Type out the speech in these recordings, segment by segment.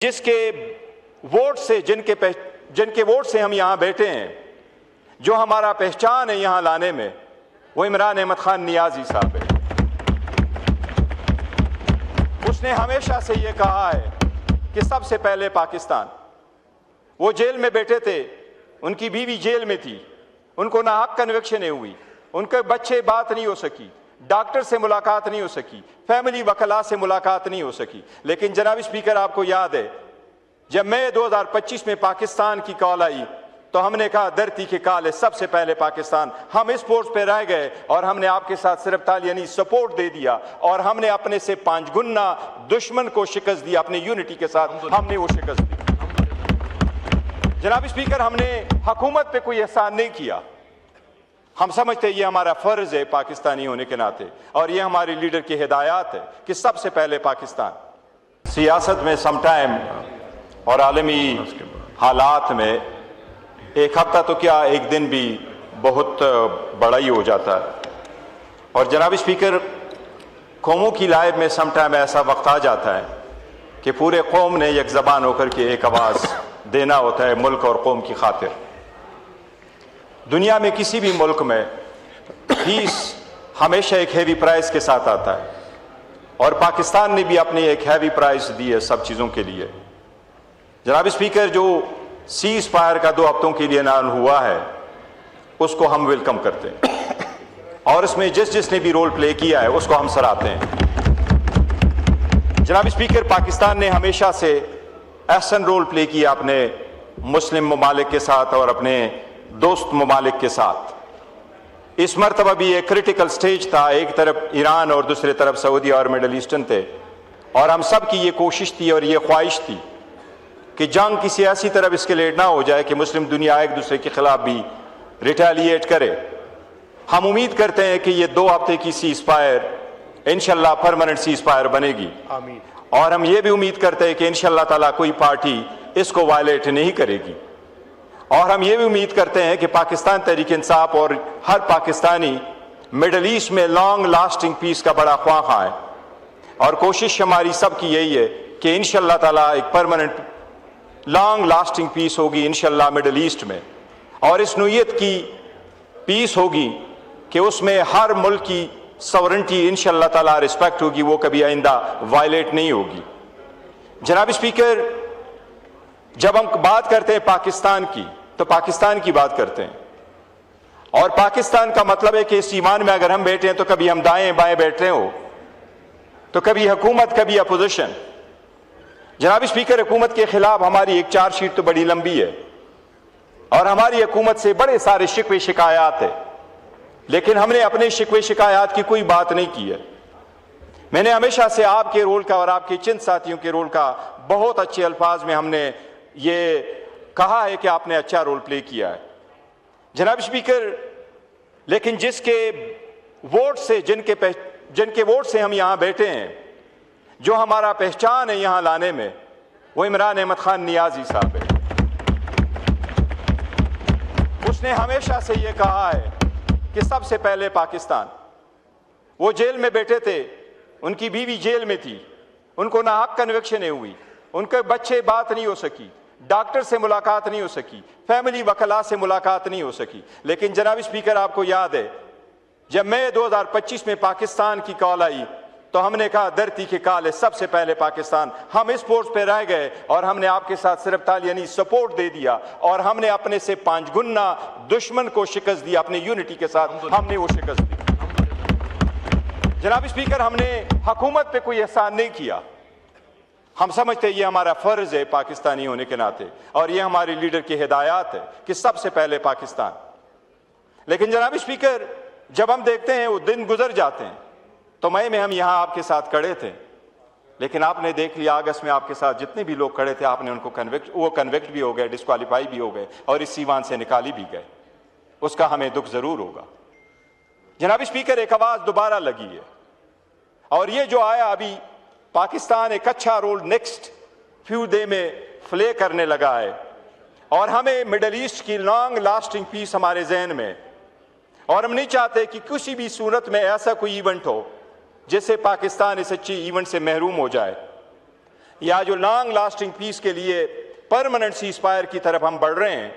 जिसके वोट से जिनके वोट से हम यहाँ बैठे हैं, जो हमारा पहचान है यहाँ लाने में, वो इमरान अहमद खान नियाजी साहब है। उसने हमेशा से ये कहा है कि सबसे पहले पाकिस्तान। वो जेल में बैठे थे, उनकी बीवी जेल में थी, उनको नाहक कन्विक्शनें हुई, उनके बच्चे बात नहीं हो सकी, डॉक्टर से मुलाकात नहीं हो सकी, फैमिली वकला से मुलाकात नहीं हो सकी। लेकिन जनाब स्पीकर, आपको याद है जब मई 2025 में पाकिस्तान की कॉल आई तो हमने कहा धरती के काल सबसे पहले पाकिस्तान। हम इस पोस्ट पे रह गए और हमने आपके साथ सिर्फ तालियानी सपोर्ट दे दिया और हमने अपने से 5 गुना दुश्मन को शिकस्त दी। अपनी यूनिटी के साथ हमने वो शिकस्त दी। जनाब स्पीकर, हमने हुकूमत पे कोई एहसान नहीं किया। हम समझते ये हमारा फर्ज है पाकिस्तानी होने के नाते, और ये हमारे लीडर की हिदायत है कि सबसे पहले पाकिस्तान। सियासत में समटाइम और आलमी हालात में एक हफ्ता तो क्या एक दिन भी बहुत बड़ा ही हो जाता है। और जनाब स्पीकर, कौमों की लाइफ में समटाइम ऐसा वक्त आ जाता है कि पूरे कौम ने एक ज़बान होकर के एक आवाज़ देना होता है मुल्क और कौम की खातिर। दुनिया में किसी भी मुल्क में पीस हमेशा एक हैवी प्राइस के साथ आता है, और पाकिस्तान ने भी अपनी एक हैवी प्राइस दी है सब चीज़ों के लिए। जनाब स्पीकर, जो सीज फायर का 2 हफ्तों के लिए ऐलान हुआ है उसको हम वेलकम करते हैं, और इसमें जिसने भी रोल प्ले किया है उसको हम सराहते हैं। जनाब स्पीकर, पाकिस्तान ने हमेशा से अहसन रोल प्ले किया अपने मुस्लिम ममालिक के साथ और अपने दोस्त ममालिक के साथ। इस मरतबा भी एक क्रिटिकल स्टेज था, एक तरफ ईरान और दूसरी तरफ सऊदी और मिडल ईस्टर्न थे, और हम सब की ये कोशिश थी और ये ख्वाहिश थी कि जंग किसी ऐसी तरफ एस्केलेट ना हो जाए कि मुस्लिम दुनिया एक दूसरे के खिलाफ भी रिटेलिएट करे। हम उम्मीद करते हैं कि ये 2 हफ्ते की सीज फायर इंशाल्लाह परमानेंट सीज फायर बनेगी, आमीन। और हम ये भी उम्मीद करते हैं कि इंशाल्लाह ताला कोई पार्टी इसको वायलेट नहीं करेगी, और हम ये भी उम्मीद करते हैं कि पाकिस्तान तहरीक इंसाफ और हर पाकिस्तानी मिडल ईस्ट में लॉन्ग लास्टिंग पीस का बड़ा ख्वाह है, और कोशिश हमारी सबकी यही है कि इंशाल्लाह ताला एक परमानेंट लॉन्ग लास्टिंग पीस होगी इंशाल्लाह मिडल ईस्ट में। और इस नोयत की पीस होगी कि उसमें हर मुल्क की सॉवरेंटी इंशाल्लाह ताला रिस्पेक्ट होगी, वो कभी आइंदा वायलेट नहीं होगी। जनाब स्पीकर, जब हम बात करते हैं पाकिस्तान की तो पाकिस्तान की बात करते हैं, और पाकिस्तान का मतलब है कि इस ईमान में अगर हम बैठे हैं तो कभी हम दाएं बाएं बैठ रहे हो, तो कभी हुकूमत कभी अपोजिशन। जनाब स्पीकर, हुकूमत के खिलाफ हमारी एक चार्जशीट तो बड़ी लंबी है और हमारी हुकूमत से बड़े सारे शिकवे शिकायत है, लेकिन हमने अपने शिकवे शिकायत की कोई बात नहीं की है। मैंने हमेशा से आपके रोल का और आपके चंद साथियों के रोल का बहुत अच्छे अल्फाज में हमने ये कहा है कि आपने अच्छा रोल प्ले किया है। जनाब स्पीकर, लेकिन जिसके वोट से जिनके वोट से हम यहाँ बैठे हैं, जो हमारा पहचान है यहाँ लाने में, वो इमरान अहमद खान नियाजी साहब है। उसने हमेशा से ये कहा है कि सबसे पहले पाकिस्तान। वो जेल में बैठे थे, उनकी बीवी जेल में थी, उनको नाहक कन्विक्शनें हुई, उनके बच्चे बात नहीं हो सकी, डॉक्टर से मुलाकात नहीं हो सकी, फैमिली वकला से मुलाकात नहीं हो सकी। लेकिन जनाब स्पीकर, आपको याद है जब मई 2025 में पाकिस्तान की कॉल आई तो हमने कहा धरती के काल सबसे पहले पाकिस्तान। हम इस पोस्ट पे रह गए और हमने आपके साथ सिर्फ तालियानी सपोर्ट दे दिया, और हमने अपने से 5 गुना दुश्मन को शिकस्त दी। अपनी यूनिटी के साथ हमने वो शिकस्त दी। जनाब स्पीकर, हमने हुकूमत पे कोई एहसान नहीं किया। हम समझते ये हमारा फर्ज है पाकिस्तानी होने के नाते, और ये हमारे लीडर की हिदायत है कि सबसे पहले पाकिस्तान। लेकिन जनाब स्पीकर, जब हम देखते हैं वो दिन गुजर जाते हैं, तो मई में हम यहाँ आपके साथ खड़े थे, लेकिन आपने देख लिया अगस्त में आपके साथ जितने भी लोग खड़े थे आपने उनको कन्विक्ट भी हो गए, डिस्क्वालीफाई भी हो गए, और इस ईवान से निकाली भी गए। उसका हमें दुख जरूर होगा। जनाब स्पीकर, एक आवाज दोबारा लगी है, और ये जो आया अभी, पाकिस्तान एक अच्छा रोल नेक्स्ट फ्यू डे में प्ले करने लगा है, और हमें मिडल ईस्ट की लॉन्ग लास्टिंग पीस हमारे जहन में, और हम नहीं चाहते कि किसी भी सूरत में ऐसा कोई इवेंट हो जिससे पाकिस्तान इस अच्छी इवेंट से महरूम हो जाए। या जो लॉन्ग लास्टिंग पीस के लिए परमानेंट सीज़फायर की तरफ हम बढ़ रहे हैं,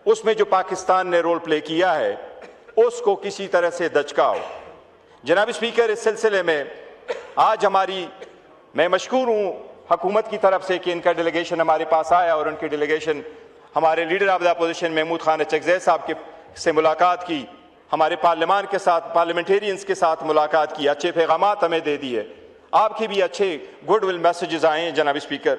उसमें जो पाकिस्तान ने रोल प्ले किया है उसको किसी तरह से दचकाओ। जनाब स्पीकर, इस सिलसिले में आज मैं मशकूर हूँ हुकूमत की तरफ से कि इनका डेलीगेशन हमारे पास आया और उनकी डेलीगेशन हमारे leader of the opposition Mahmood Khan Achakzai साहब से मुलाकात की, हमारे पार्लियामान के साथ, पार्लियामेंटेरियंस के साथ मुलाकात की, अच्छे पैगामात हमें दे दिए, आपके भी अच्छे गुडविल मैसेजेस आए हैं जनाब स्पीकर।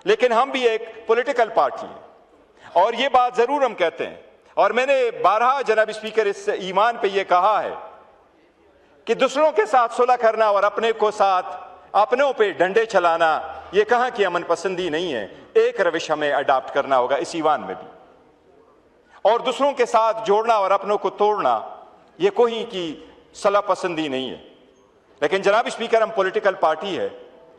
लेकिन हम भी एक पॉलिटिकल पार्टी हैं और ये बात ज़रूर हम कहते हैं, और मैंने बारहा जनाब स्पीकर इस ईमान पे ये कहा है कि दूसरों के साथ सुलह करना और अपनों पे डंडे चलाना ये कहाँ की अमन पसंदी नहीं है। एक रविश हमें अडॉप्ट करना होगा इस ईवान में भी, और दूसरों के साथ जोड़ना और अपनों को तोड़ना ये कोई की सलाह पसंदी नहीं है। लेकिन जनाब स्पीकर, हम पॉलिटिकल पार्टी है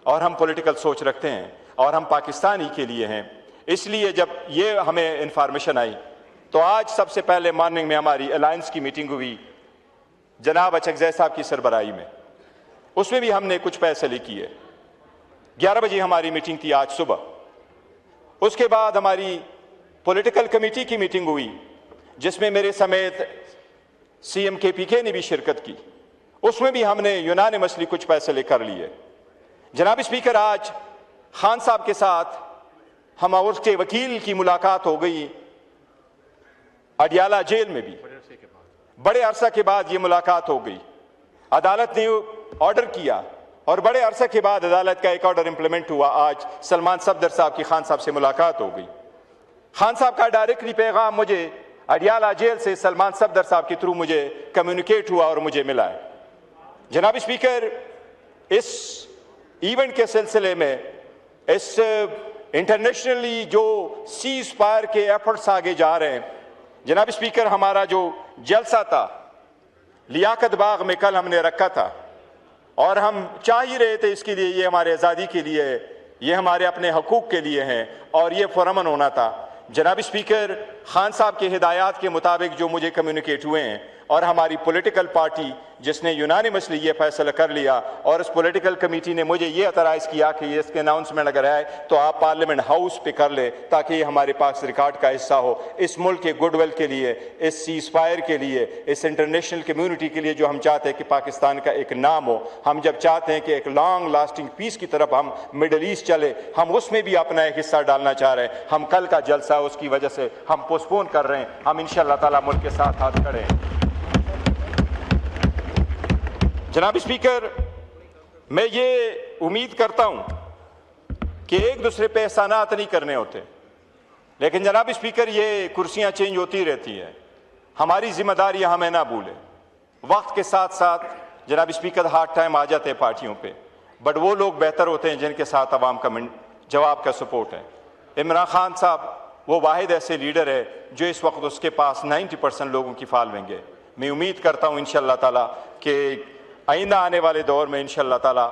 और हम पॉलिटिकल सोच रखते हैं और हम पाकिस्तानी के लिए हैं। इसलिए जब ये हमें इंफॉर्मेशन आई तो आज सबसे पहले मॉर्निंग में हमारी अलायंस की मीटिंग हुई जनाब अचकज़ई साहब की सरबराही में, उसमें भी हमने कुछ फैसले किए। 11 बजे हमारी मीटिंग थी आज सुबह। उसके बाद हमारी पॉलिटिकल कमेटी की मीटिंग हुई जिसमें मेरे समेत CM KPK ने भी शिरकत की, उसमें भी हमने यूनानिमसली कुछ फैसले कर लिए। जनाब स्पीकर, आज खान साहब के साथ हम और उसके वकील की मुलाकात हो गई अडियाला जेल में भी, बड़े अरसा के बाद ये मुलाकात हो गई। अदालत ने ऑर्डर किया और बड़े अरसे के बाद अदालत का एक ऑर्डर इंप्लीमेंट हुआ। आज सलमान सफदर साहब की खान साहब से मुलाकात हो गई। खान साहब का डायरेक्टली पैगाम मुझे अडियाला जेल से सलमान सफदर साहब के थ्रू मुझे कम्युनिकेट हुआ और मुझे मिला है। जनाब स्पीकर, इस इवेंट के सिलसिले में इस इंटरनेशनली जो सीज फायर के एफर्ट्स आगे जा रहे हैं, जनाब स्पीकर, हमारा जो जलसा था लियाकत बाग में कल हमने रखा था और हम चाह ही रहे थे इसके लिए, ये हमारे आज़ादी के लिए, ये हमारे अपने हकूक़ के लिए हैं और ये फौरमन होना था। जनाब स्पीकर, खान साहब के हिदायत के मुताबिक जो मुझे कम्युनिकेट हुए हैं और हमारी पॉलिटिकल पार्टी जिसने यूनानिमसली ये फैसला कर लिया और इस पॉलिटिकल कमेटी ने मुझे ये एतराज़ किया कि ये इसके अनाउंसमेंट अगर आए तो आप पार्लियामेंट हाउस पे कर ले ताकि ये हमारे पास रिकॉर्ड का हिस्सा हो। इस मुल्क के गुडविल के लिए, इस सीज़ फायर के लिए, इस इंटरनेशनल कम्यूनिटी के लिए जो हम चाहते हैं कि पाकिस्तान का एक नाम हो, हम जब चाहते हैं कि एक लॉन्ग लास्टिंग पीस की तरफ हम मिडल ईस्ट चले, हम उसमें भी अपना एक हिस्सा डालना चाह रहे हैं। हम कल का जलसा उसकी वजह से हम पोस्टपोन कर रहे हैं। हम इंशाअल्लाह ताला मुल्क के साथ हाथ खड़े हैं। जनाब स्पीकर, मैं ये उम्मीद करता हूं कि एक दूसरे पे एहसानात नहीं करने होते, लेकिन जनाब स्पीकर, ये कुर्सियां चेंज होती रहती है। हमारी जिम्मेदारी हमें ना भूले। वक्त के साथ साथ जनाब स्पीकर हार्ड टाइम आ जाते हैं पार्टियों पे, बट वो लोग बेहतर होते हैं जिनके साथ अवाम का जवाब का सपोर्ट है। इमरान खान साहब वो वाहिद ऐसे लीडर है जो इस वक्त उसके पास 90% लोगों की फॉलोइंग है। मैं उम्मीद करता हूँ इंशाअल्लाह ताला कि आइंदा आने वाले दौर में इंशाअल्लाह ताला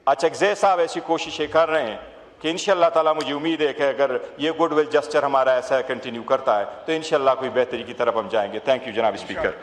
अचकज़ई साहब ऐसी कोशिशें कर रहे हैं कि इंशाअल्लाह ताला मुझे उम्मीद है कि अगर ये गुडविल जस्चर हमारा ऐसा कंटिन्यू करता है तो इंशाअल्लाह कोई बेहतरी की तरफ हम जाएंगे। थैंक यू जनाब स्पीकर।